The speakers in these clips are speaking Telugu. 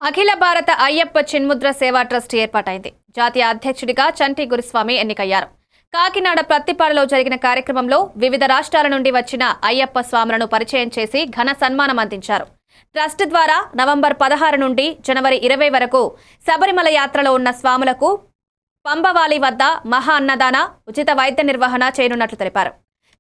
అఖిల భారత అయ్యప్ప చిన్ముద్ర సేవా ట్రస్ట్ ఏర్పాటైంది. జాతీయ అధ్యక్షుడిగా చంటి గురుస్వామి ఎన్నికయ్యారు. కాకినాడ ప్రత్తిపాడులో జరిగిన కార్యక్రమంలో వివిధ రాష్ట్రాల నుండి వచ్చిన అయ్యప్ప స్వాములను పరిచయం చేసి ఘన సన్మానం అందించారు. ట్రస్ట్ ద్వారా నవంబర్ 16 నుండి జనవరి 20 వరకు శబరిమల యాత్రలో ఉన్న స్వాములకు పంబవాలి వద్ద మహా అన్నదాన, ఉచిత వైద్య నిర్వహణ చేయనున్నట్లు తెలిపారు.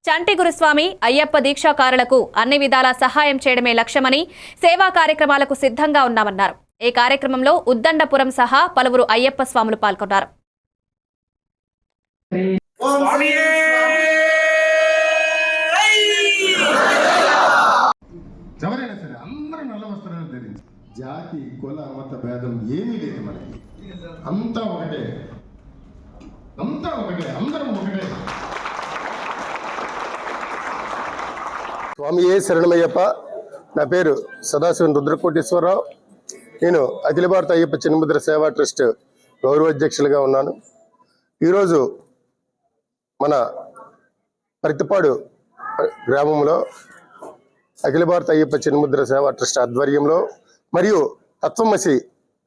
చంటి గురుస్వామి అయ్యప్ప దీక్షాకారులకు అన్ని విధాలా సహాయం చేయడమే లక్ష్యమని, సేవా కార్యక్రమాలకు సిద్ధంగా ఉన్నామన్నారు. ఈ కార్యక్రమంలో ఉద్దండపురం సహా పలువురు అయ్యప్ప స్వాములు పాల్గొన్నారు. ఎవరైనా సరే అందరూ నల్ల వస్త్రాలు ధరించి, జాతి కుల మత భేదం ఏమీ లేదు. మనకి అంతా ఒకటే, అందరం ఒకటే. స్వామియే శరణమయ్యప్ప. నా పేరు సదాశివన్ రుద్రకోటేశ్వరరావు. నేను అఖిల భారత అయ్యప్ప చిన్ముద్ర సేవా ట్రస్ట్ గౌరవాధ్యక్షులుగా ఉన్నాను. ఈరోజు మన ప్రత్తిపాడు గ్రామంలో అఖిల భారత అయ్యప్ప చిన్ముద్ర సేవా ట్రస్ట్ ఆధ్వర్యంలో మరియు తత్వమసి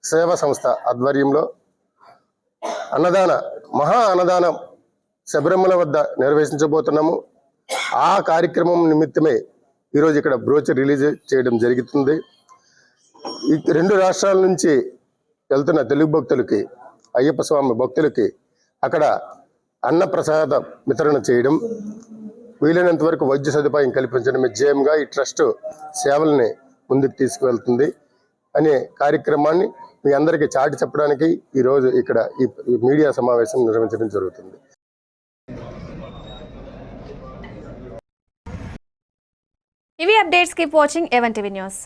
సేవా సంస్థ ఆధ్వర్యంలో మహా అన్నదానం శబరిమల వద్ద నిర్వహించబోతున్నాము. ఆ కార్యక్రమం నిమిత్తమే ఈరోజు ఇక్కడ బ్రోచర్ రిలీజ్ చేయడం జరుగుతుంది. ఈ 2 రాష్ట్రాల నుంచి వెళ్తున్న తెలుగు భక్తులకి, అయ్యప్ప స్వామి భక్తులకి అక్కడ అన్నప్రసాద వితరణ చేయడం, వీలైనంత వరకు వైద్య సదుపాయం కల్పించడం ధ్యేయంగా ఈ ట్రస్ట్ సేవల్ని ముందుకు తీసుకువెళ్తుంది అనే కార్యక్రమాన్ని మీ అందరికీ చాటి చెప్పడానికి ఈరోజు ఇక్కడ ఈ మీడియా సమావేశం నిర్వహించడం జరుగుతుంది. ఇవి updates. Keep watching A1 TV news.